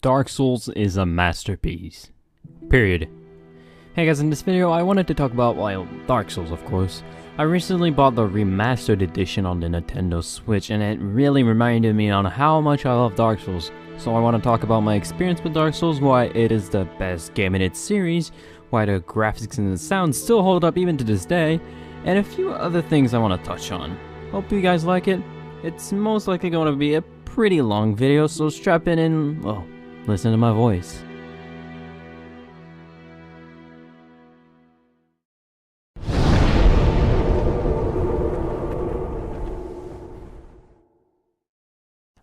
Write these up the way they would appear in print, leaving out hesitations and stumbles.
Dark Souls is a masterpiece. Period. Hey guys, in this video I wanted to talk about, well, Dark Souls of course. I recently bought the remastered edition on the Nintendo Switch and it really reminded me on how much I love Dark Souls. So I want to talk about my experience with Dark Souls, why it is the best game in its series, why the graphics and the sound still hold up even to this day, and a few other things I want to touch on. Hope you guys like it. It's most likely going to be a pretty long video, so strap in and, well, listen to my voice.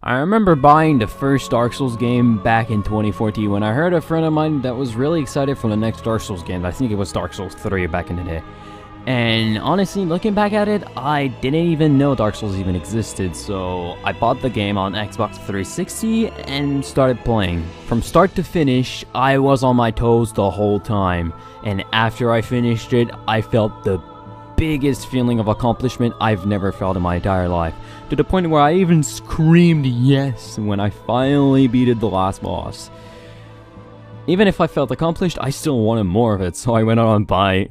I remember buying the first Dark Souls game back in 2014 when I heard a friend of mine that was really excited for the next Dark Souls game. I think it was Dark Souls 3 back in the day. And honestly, looking back at it, I didn't even know Dark Souls even existed, so I bought the game on Xbox 360 and started playing. From start to finish, I was on my toes the whole time, and after I finished it, I felt the biggest feeling of accomplishment I've never felt in my entire life, to the point where I even screamed yes when I finally beat the last boss. Even if I felt accomplished, I still wanted more of it, so I went on and buy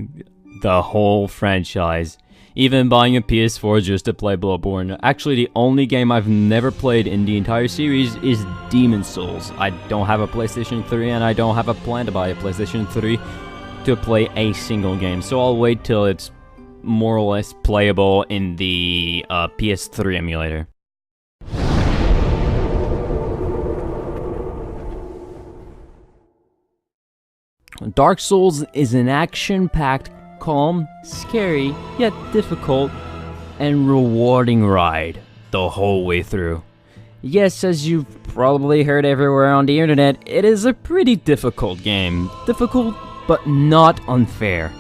the whole franchise, even buying a PS4 just to play Bloodborne. Actually, the only game I've never played in the entire series is Demon Souls. I don't have a PlayStation 3 and I don't have a plan to buy a PlayStation 3 to play a single game, so I'll wait till it's more or less playable in the PS3 emulator. Dark Souls is an action-packed, calm, scary, yet difficult, and rewarding ride the whole way through. Yes, as you've probably heard everywhere on the internet, it is a pretty difficult game. Difficult, but not unfair.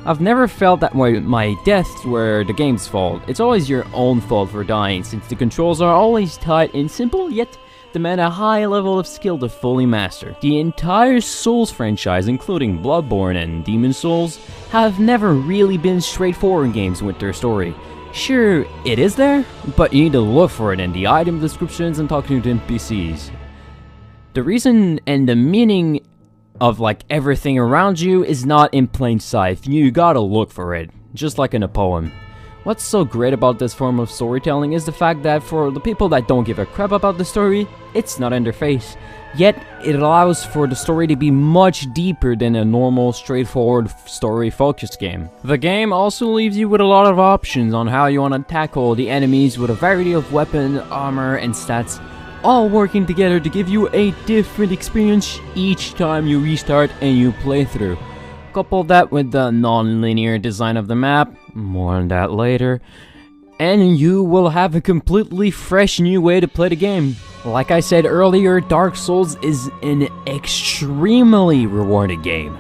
I've never felt that my deaths were the game's fault. It's always your own fault for dying, since the controls are always tight and simple, yet demand a high level of skill to fully master. The entire Souls franchise, including Bloodborne and Demon Souls, have never really been straightforward games with their story. Sure, it is there, but you need to look for it in the item descriptions and talking to NPCs. The reason and the meaning of like everything around you is not in plain sight. You gotta look for it, just like in a poem. What's so great about this form of storytelling is the fact that for the people that don't give a crap about the story, it's not in their face. Yet, it allows for the story to be much deeper than a normal, straightforward, story-focused game. The game also leaves you with a lot of options on how you want to tackle the enemies with a variety of weapon, armor, and stats, all working together to give you a different experience each time you restart and you play through. Couple that with the non-linear design of the map, more on that later, and you will have a completely fresh new way to play the game. Like I said earlier, Dark Souls is an extremely rewarding game.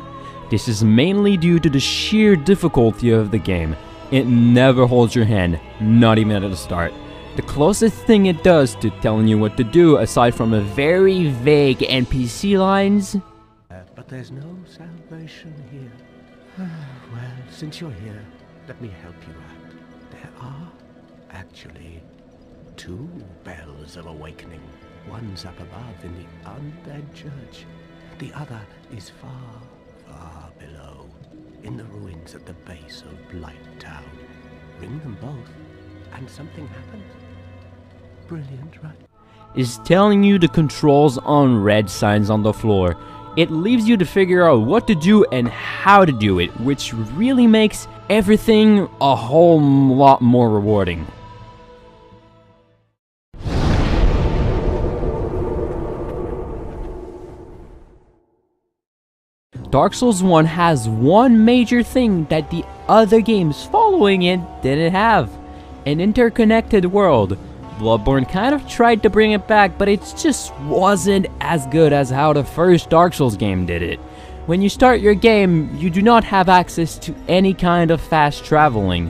This is mainly due to the sheer difficulty of the game. It never holds your hand, not even at the start. The closest thing it does to telling you what to do, aside from a very vague NPC lines, but there's no salvation here. Well, since you're here, let me help you out. There are actually two bells of awakening. One's up above in the undead church. The other is far, far below, in the ruins at the base of Blight Town. Ring them both, and something happens. Brilliant, right? is telling you the controls on red signs on the floor. It leaves you to figure out what to do and how to do it, which really makes everything a whole lot more rewarding. Dark Souls 1 has one major thing that the other games following it didn't have: an interconnected world. Bloodborne kind of tried to bring it back, but it just wasn't as good as how the first Dark Souls game did it. When you start your game, you do not have access to any kind of fast traveling.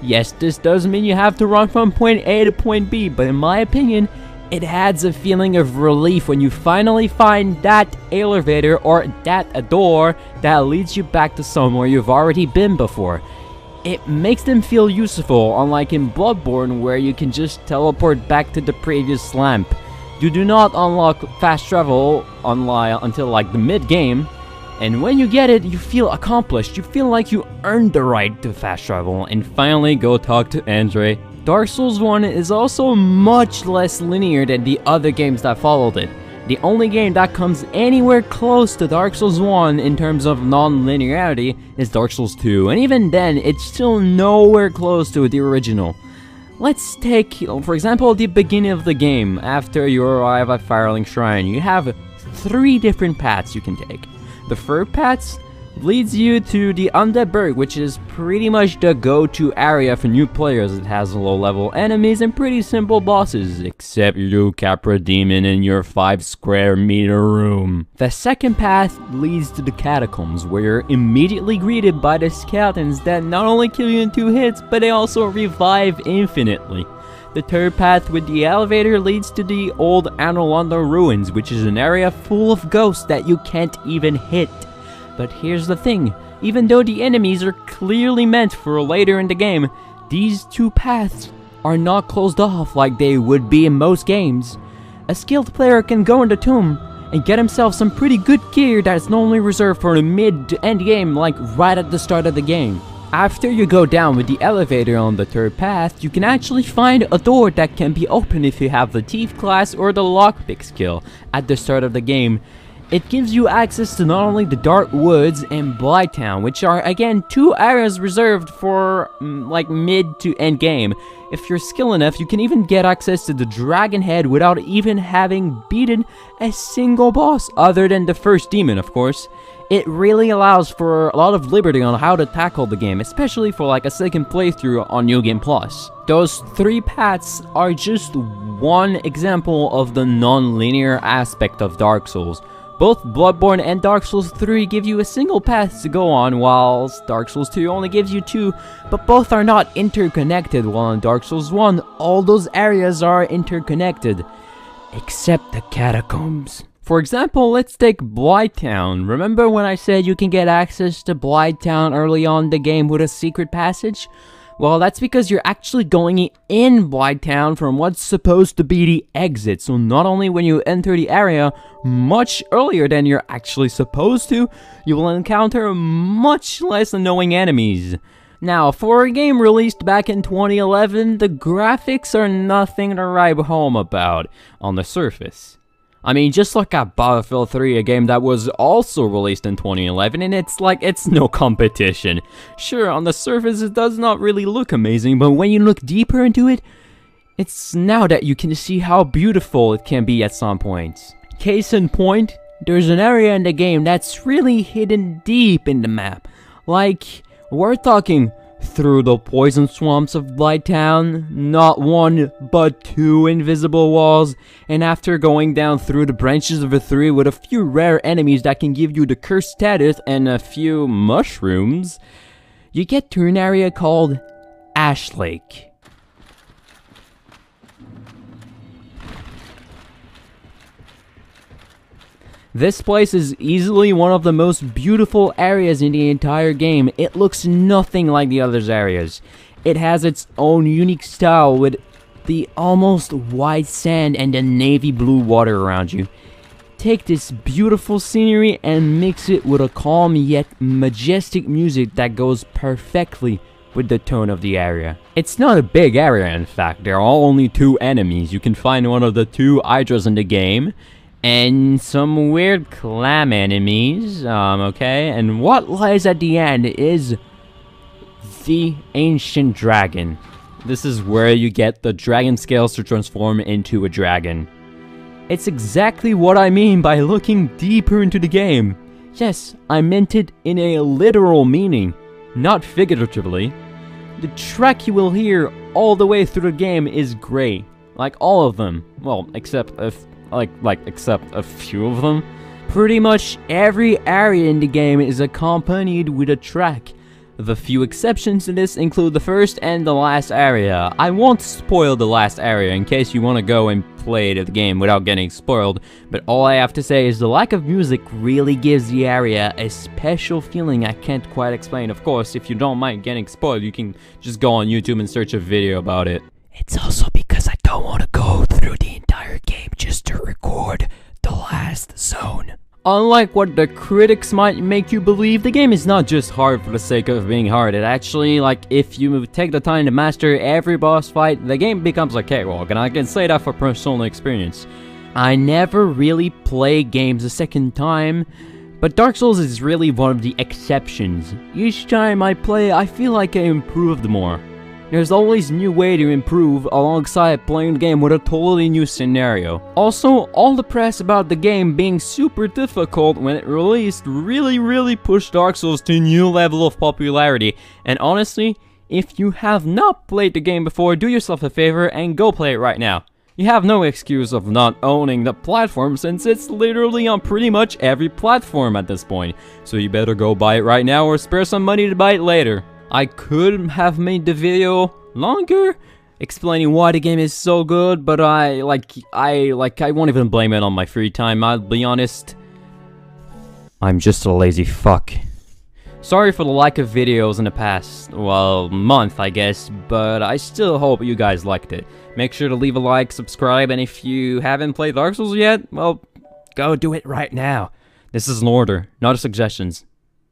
Yes, this does mean you have to run from point A to point B, but in my opinion, it adds a feeling of relief when you finally find that elevator or that door that leads you back to somewhere you've already been before. It makes them feel useful, unlike in Bloodborne where you can just teleport back to the previous lamp. You do not unlock fast travel until like the mid-game, and when you get it, you feel accomplished. You feel like you earned the right to fast travel, and finally go talk to Andre. Dark Souls 1 is also much less linear than the other games that followed it. The only game that comes anywhere close to Dark Souls 1 in terms of non-linearity is Dark Souls 2, and even then, it's still nowhere close to the original. Let's take, for example, the beginning of the game. After you arrive at Firelink Shrine, you have 3 different paths you can take. The first path leads you to the Undead Burg, which is pretty much the go-to area for new players. It has low-level enemies and pretty simple bosses, except you Capra Demon in your 5-square-meter room. The second path leads to the Catacombs, where you're immediately greeted by the skeletons that not only kill you in 2 hits, but they also revive infinitely. The third path with the elevator leads to the old Anor ruins, which is an area full of ghosts that you can't even hit. But here's the thing, even though the enemies are clearly meant for later in the game, these 2 paths are not closed off like they would be in most games. A skilled player can go in the tomb and get himself some pretty good gear that's normally reserved for the mid to end game, like right at the start of the game. After you go down with the elevator on the third path, you can actually find a door that can be opened if you have the Thief class or the Lockpick skill at the start of the game. It gives you access to not only the Dark Woods and Blighttown, which are again 2 areas reserved for like mid to end game. If you're skilled enough, you can even get access to the Dragon Head without even having beaten a single boss, other than the first demon, of course. It really allows for a lot of liberty on how to tackle the game, especially for like a second playthrough on New Game Plus. Those 3 paths are just one example of the non-linear aspect of Dark Souls. Both Bloodborne and Dark Souls 3 give you a single path to go on, whilst Dark Souls 2 only gives you 2, but both are not interconnected, while in Dark Souls 1, all those areas are interconnected, except the Catacombs. For example, let's take Blighttown. Remember when I said you can get access to Blighttown early on in the game with a secret passage? Well, that's because you're actually going in Blighttown from what's supposed to be the exit. So not only when you enter the area much earlier than you're actually supposed to, you will encounter much less annoying enemies. Now, for a game released back in 2011, the graphics are nothing to write home about on the surface. I mean, just look at Battlefield 3, a game that was also released in 2011, and it's no competition. Sure, on the surface it does not really look amazing, but when you look deeper into it, it's now that you can see how beautiful it can be at some points. Case in point, there's an area in the game that's really hidden deep in the map. Like, we're talking through the poison swamps of Blighttown, not 1 but 2 invisible walls, and after going down through the branches of a tree with a few rare enemies that can give you the cursed status and a few mushrooms, you get to an area called Ash Lake. This place is easily one of the most beautiful areas in the entire game. It looks nothing like the other areas. It has its own unique style with the almost white sand and the navy blue water around you. Take this beautiful scenery and mix it with a calm yet majestic music that goes perfectly with the tone of the area. It's not a big area, in fact. There are only 2 enemies. You can find one of the 2 Hydras in the game, and some weird clam enemies, okay? And what lies at the end is the Ancient Dragon. This is where you get the dragon scales to transform into a dragon. It's exactly what I mean by looking deeper into the game. Yes, I meant it in a literal meaning, not figuratively. The track you will hear all the way through the game is great. Like all of them. Well, except a few of them. Pretty much every area in the game is accompanied with a track. The few exceptions to this include the first and the last area. I won't spoil the last area in case you want to go and play the game without getting spoiled, but all I have to say is the lack of music really gives the area a special feeling I can't quite explain. Of course, if you don't mind getting spoiled, you can just go on YouTube and search a video about it. It's also because I don't want to go through the entire game just to Unlike what the critics might make you believe, the game is not just hard for the sake of being hard. It actually, like, if you take the time to master every boss fight, the game becomes a cakewalk, and I can say that for personal experience. I never really play games a second time, but Dark Souls is really one of the exceptions. Each time I play, I feel like I improved more. There's always a new way to improve alongside playing the game with a totally new scenario. Also, all the press about the game being super difficult when it released really pushed Dark Souls to a new level of popularity. And honestly, if you have not played the game before, do yourself a favor and go play it right now. You have no excuse of not owning the platform since it's literally on pretty much every platform at this point. So you better go buy it right now or spare some money to buy it later. I could have made the video longer, explaining why the game is so good, but I won't even blame it on my free time. I'll be honest, I'm just a lazy fuck. Sorry for the lack of videos in the past, well, month I guess, but I still hope you guys liked it. Make sure to leave a like, subscribe, and if you haven't played Dark Souls yet, well, go do it right now. This is an order, not a suggestions.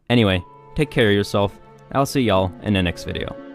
Anyway, take care of yourself. I'll see y'all in the next video.